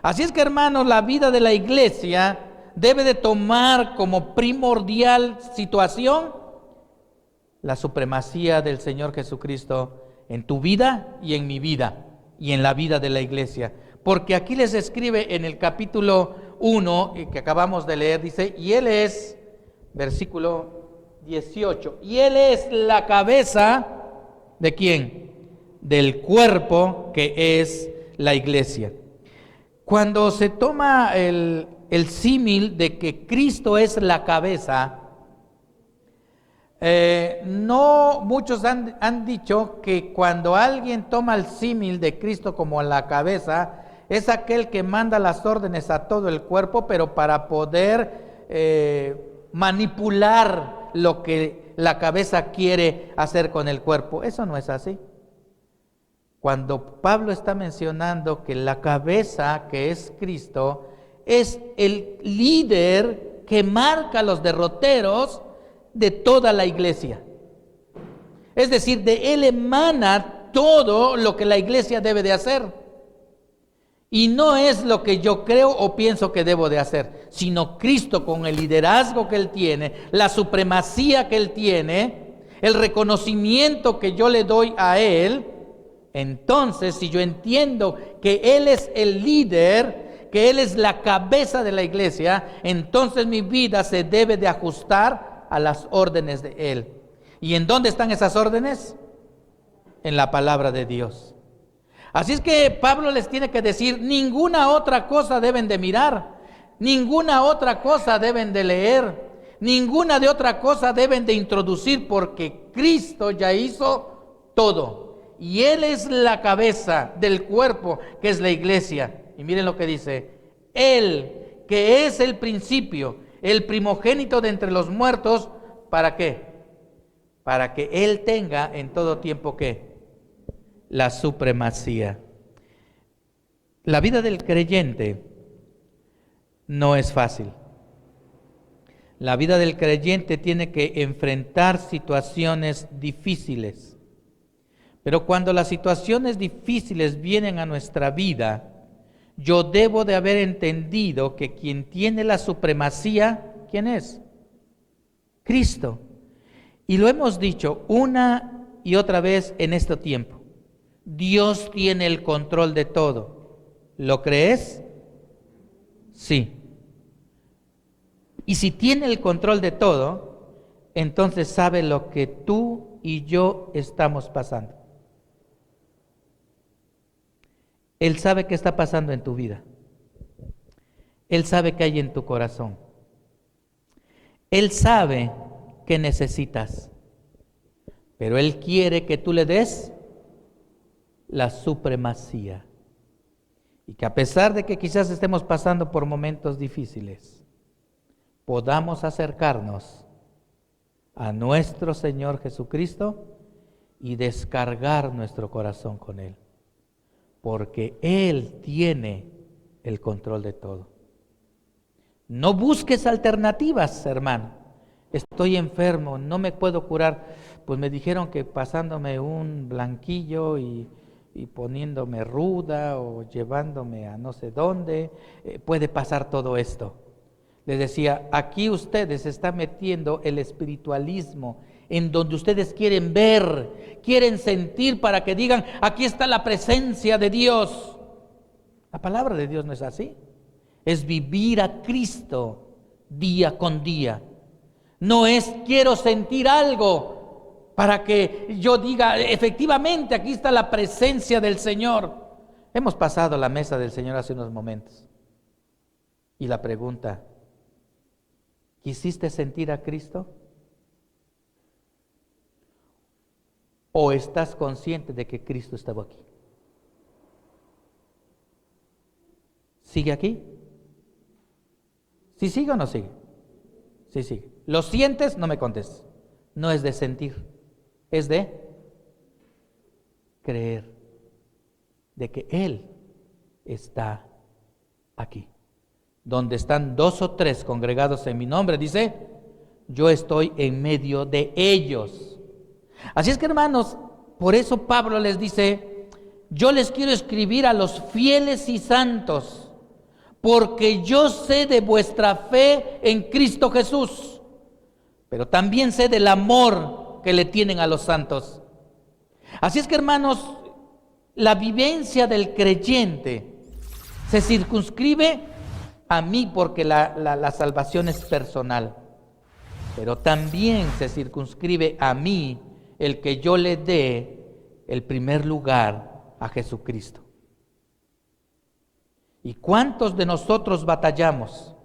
Así es que, hermanos, la vida de la iglesia debe de tomar como primordial situación la supremacía del Señor Jesucristo en tu vida y en mi vida y en la vida de la iglesia. Porque aquí les escribe en el capítulo 1 que acabamos de leer, dice, y Él es, versículo 18, y Él es la cabeza, ¿de quién? Del cuerpo que es la iglesia. Cuando se toma el símil de que Cristo es la cabeza, no muchos han dicho que cuando alguien toma el símil de Cristo como la cabeza, es aquel que manda las órdenes a todo el cuerpo, pero para poder manipular lo que la cabeza quiere hacer con el cuerpo. Eso no es así. Cuando Pablo está mencionando que la cabeza, que es Cristo, es el líder que marca los derroteros de toda la iglesia. Es decir, de Él emana todo lo que la iglesia debe de hacer. Y no es lo que yo creo o pienso que debo de hacer, sino Cristo con el liderazgo que Él tiene, la supremacía que Él tiene, el reconocimiento que yo le doy a Él. Entonces, si yo entiendo que Él es el líder, que Él es la cabeza de la iglesia, entonces mi vida se debe de ajustar a las órdenes de Él. ¿Y en dónde están esas órdenes? En la palabra de Dios. Así es que Pablo les tiene que decir, ninguna otra cosa deben de mirar, ninguna otra cosa deben de leer, ninguna de otra cosa deben de introducir, porque Cristo ya hizo todo. Y Él es la cabeza del cuerpo que es la iglesia. Y miren lo que dice, Él que es el principio, el primogénito de entre los muertos, ¿para qué? Para que Él tenga en todo tiempo, ¿qué? La supremacía. La vida del creyente no es fácil. La vida del creyente tiene que enfrentar situaciones difíciles. Pero cuando las situaciones difíciles vienen a nuestra vida, yo debo de haber entendido que quien tiene la supremacía, ¿quién es? Cristo. Y lo hemos dicho una y otra vez en este tiempo. Dios tiene el control de todo. ¿Lo crees? Sí. Y si tiene el control de todo, entonces sabe lo que tú y yo estamos pasando. Él sabe qué está pasando en tu vida. Él sabe qué hay en tu corazón. Él sabe qué necesitas. Pero Él quiere que tú le des la supremacía. Y que a pesar de que quizás estemos pasando por momentos difíciles, podamos acercarnos a nuestro Señor Jesucristo y descargar nuestro corazón con Él, porque Él tiene el control de todo. No busques alternativas, hermano. Estoy enfermo, no me puedo curar. Pues me dijeron que pasándome un blanquillo y poniéndome ruda o llevándome a no sé dónde, puede pasar todo esto. Les decía, aquí ustedes están metiendo el espiritualismo en donde ustedes quieren ver, quieren sentir para que digan, aquí está la presencia de Dios. La palabra de Dios no es así. Es vivir a Cristo día con día. No es quiero sentir algo para que yo diga, efectivamente, aquí está la presencia del Señor. Hemos pasado la mesa del Señor hace unos momentos. Y la pregunta, ¿quisiste sentir a Cristo? ¿O estás consciente de que Cristo estaba aquí? ¿Sigue aquí? ¿Sí sigue o no sigue? Sí sigue. ¿Lo sientes? No me contestes. No es de sentir, es de creer, de que Él está aquí. Donde están 2 o 3 congregados en mi nombre, dice, yo estoy en medio de ellos. Así es que, hermanos, por eso Pablo les dice, yo les quiero escribir a los fieles y santos, porque yo sé de vuestra fe en Cristo Jesús, pero también sé del amor que le tienen a los santos. Así es que, hermanos, la vivencia del creyente se circunscribe a mí porque la salvación es personal, pero también se circunscribe a mí el que yo le dé el primer lugar a Jesucristo. ¿Y cuántos de nosotros batallamos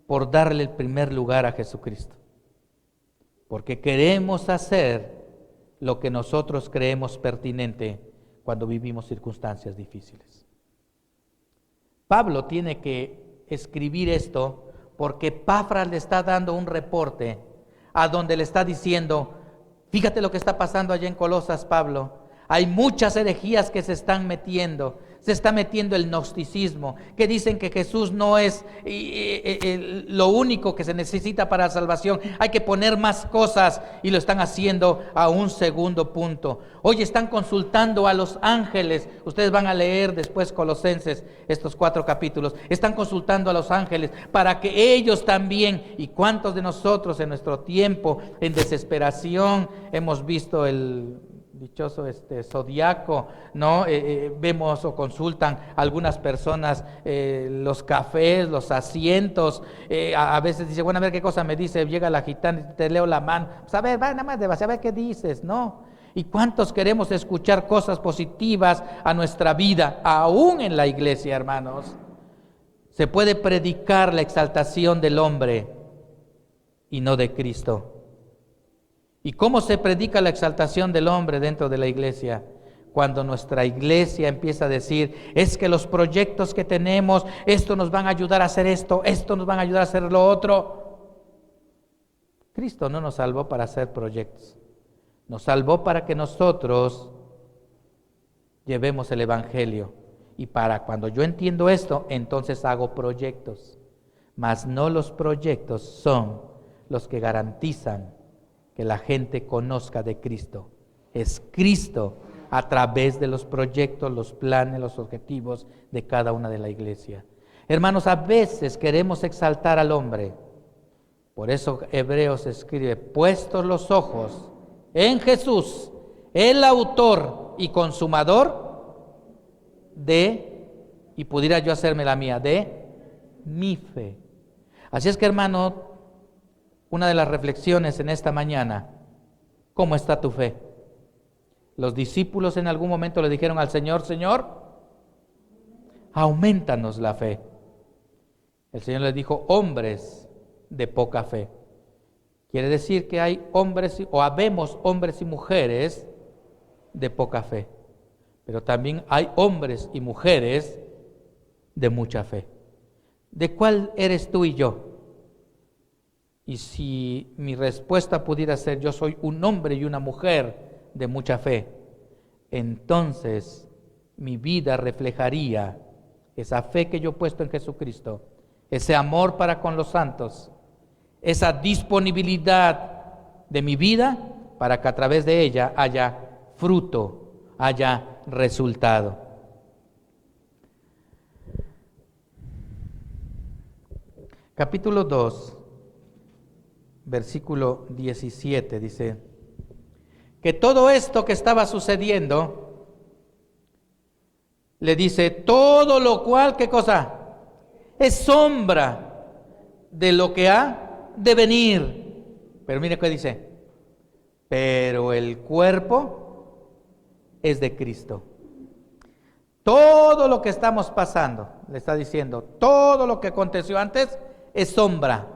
por darle el primer lugar a Jesucristo? Porque queremos hacer lo que nosotros creemos pertinente cuando vivimos circunstancias difíciles. Pablo tiene que escribir esto porque Epafras le está dando un reporte a donde le está diciendo, fíjate lo que está pasando allá en Colosas, Pablo. Hay muchas herejías que se están metiendo. Se está metiendo el gnosticismo, que dicen que Jesús no es lo único que se necesita para la salvación. Hay que poner más cosas y lo están haciendo a un segundo punto. Hoy están consultando a los ángeles. Ustedes van a leer después Colosenses, estos 4 capítulos. Están consultando a los ángeles para que ellos también, y cuántos de nosotros en nuestro tiempo, en desesperación, hemos visto el dichoso zodiaco, ¿no? Vemos o consultan algunas personas los cafés, los asientos, a veces dice, bueno, a ver qué cosa me dice, llega la gitana y te leo la mano, pues a ver, va nada más de base, a ver qué dices, ¿no? ¿Y cuántos queremos escuchar cosas positivas a nuestra vida, aún en la iglesia, hermanos? Se puede predicar la exaltación del hombre y no de Cristo. ¿Y cómo se predica la exaltación del hombre dentro de la iglesia? Cuando nuestra iglesia empieza a decir, es que los proyectos que tenemos, esto nos van a ayudar a hacer esto nos van a ayudar a hacer lo otro. Cristo no nos salvó para hacer proyectos, nos salvó para que nosotros llevemos el evangelio. Y para cuando yo entiendo esto, entonces hago proyectos. Mas no los proyectos son los que garantizan que la gente conozca de Cristo. Es Cristo a través de los proyectos, los planes, los objetivos de cada una de la iglesia. Hermanos, a veces queremos exaltar al hombre. Por eso Hebreos escribe, puestos los ojos en Jesús, el autor y consumador de, y pudiera yo hacerme la mía, de mi fe. Así es que, hermano, una de las reflexiones en esta mañana, ¿cómo está tu fe? Los discípulos en algún momento le dijeron al Señor, Señor, aumentanos la fe. El Señor les dijo, hombres de poca fe. Quiere decir que hay hombres, o habemos hombres y mujeres de poca fe. pero también hay hombres y mujeres de mucha fe. ¿De cuál eres tú y yo? Y si mi respuesta pudiera ser yo soy un hombre y una mujer de mucha fe, entonces mi vida reflejaría esa fe que yo he puesto en Jesucristo, ese amor para con los santos, esa disponibilidad de mi vida para que a través de ella haya fruto, haya resultado. Capítulo 2, versículo 17 dice que todo esto que estaba sucediendo, le dice, todo lo cual, ¿qué cosa? Es sombra de lo que ha de venir. Pero mire qué dice, pero el cuerpo es de Cristo. Todo lo que estamos pasando, le está diciendo, todo lo que aconteció antes es sombra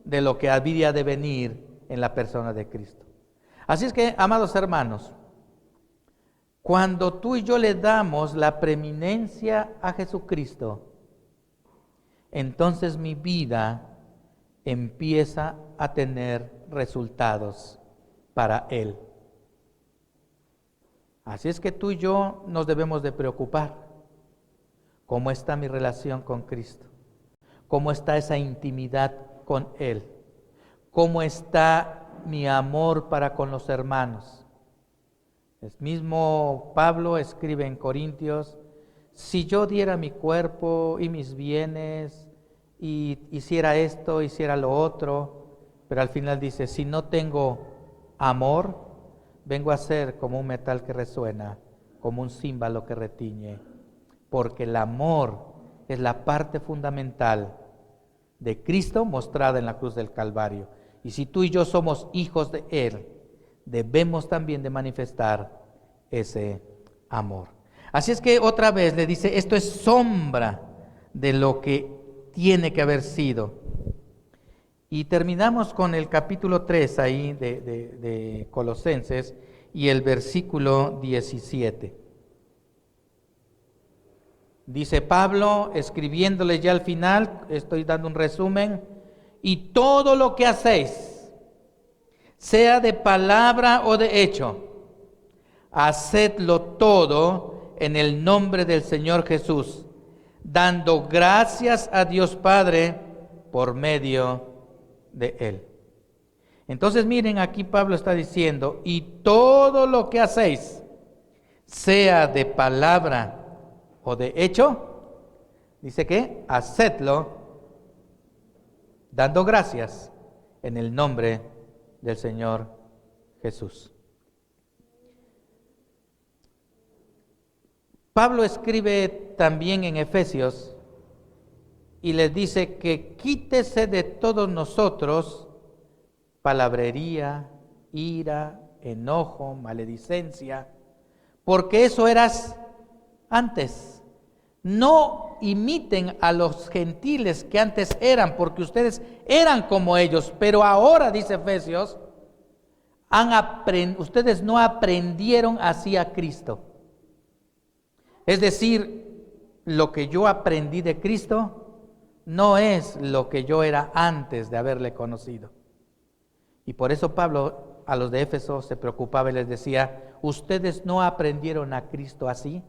de lo que había de venir en la persona de Cristo. Así es que, amados hermanos, cuando tú y yo le damos la preeminencia a Jesucristo, entonces mi vida empieza a tener resultados para Él. Así es que tú y yo nos debemos de preocupar. ¿Cómo está mi relación con Cristo? ¿Cómo está esa intimidad con Él? ¿Cómo está mi amor para con los hermanos? El mismo Pablo escribe en Corintios, si yo diera mi cuerpo y mis bienes, y hiciera esto, hiciera lo otro, pero al final dice, si no tengo amor, vengo a ser como un metal que resuena, como un címbalo que retiñe, porque el amor es la parte fundamental de Cristo mostrada en la cruz del Calvario. Y si tú y yo somos hijos de Él, debemos también de manifestar ese amor. Así es que otra vez le dice, esto es sombra de lo que tiene que haber sido. Y terminamos con el capítulo 3 ahí de Colosenses y el versículo 17. Dice Pablo, escribiéndole ya al final, estoy dando un resumen, y todo lo que hacéis, sea de palabra o de hecho, hacedlo todo en el nombre del Señor Jesús, dando gracias a Dios Padre por medio de Él. Entonces miren, aquí Pablo está diciendo, y todo lo que hacéis, sea de palabra o de hecho, dice que hacedlo dando gracias en el nombre del Señor Jesús. Pablo escribe también en Efesios y les dice que quítese de todos nosotros palabrería, ira, enojo, maledicencia, porque eso eras antes. No imiten a los gentiles que antes eran, porque ustedes eran como ellos, pero ahora, dice Efesios, ustedes no aprendieron así a Cristo. Es decir, lo que yo aprendí de Cristo no es lo que yo era antes de haberle conocido. Y por eso Pablo a los de Éfeso se preocupaba y les decía, ustedes no aprendieron a Cristo así,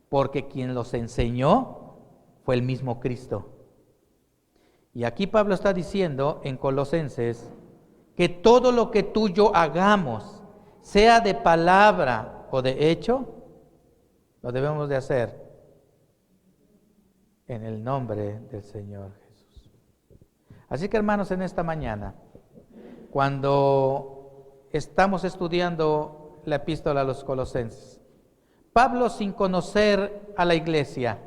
porque quien los enseñó fue el mismo Cristo. Y aquí Pablo está diciendo en Colosenses que todo lo que tú y yo hagamos, sea de palabra o de hecho, lo debemos de hacer en el nombre del Señor Jesús. Así que hermanos, en esta mañana, cuando estamos estudiando la epístola a los Colosenses, Pablo, sin conocer a la iglesia,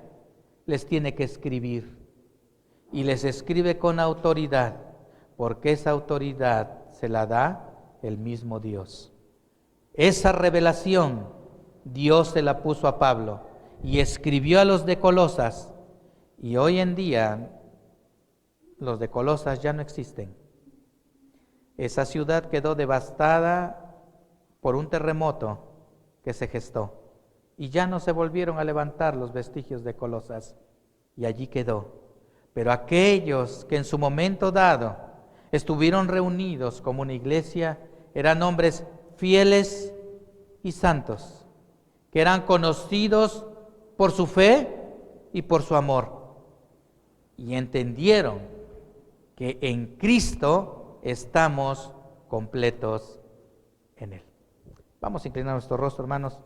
les tiene que escribir. Y les escribe con autoridad, porque esa autoridad se la da el mismo Dios. Esa revelación Dios se la puso a Pablo y escribió a los de Colosas. Y hoy en día los de Colosas ya no existen. Esa ciudad quedó devastada por un terremoto que se gestó. y ya no se volvieron a levantar los vestigios de Colosas, y allí quedó. Pero aquellos que en su momento dado estuvieron reunidos como una iglesia, eran hombres fieles y santos, que eran conocidos por su fe y por su amor, y entendieron que en Cristo estamos completos en Él. Vamos a inclinar nuestro rostro, hermanos,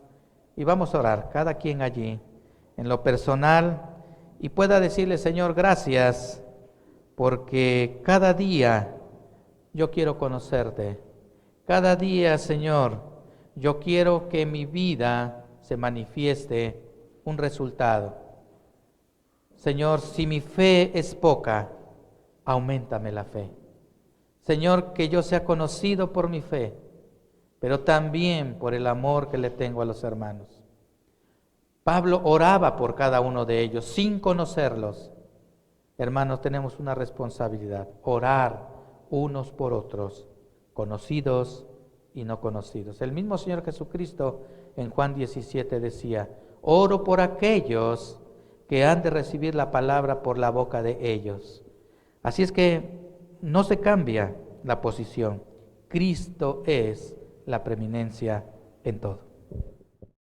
y vamos a orar, cada quien allí, en lo personal, y pueda decirle: Señor, gracias, porque cada día yo quiero conocerte. Cada día, Señor, yo quiero que en mi vida se manifieste un resultado. Señor, si mi fe es poca, auméntame la fe. Señor, que yo sea conocido por mi fe, pero también por el amor que le tengo a los hermanos. Pablo oraba por cada uno de ellos sin conocerlos. Hermanos, tenemos una responsabilidad: orar unos por otros, conocidos y no conocidos. El mismo Señor Jesucristo en Juan 17 decía: oro por aquellos que han de recibir la palabra por la boca de ellos. Así es que no se cambia la posición. Cristo es la preeminencia en todo.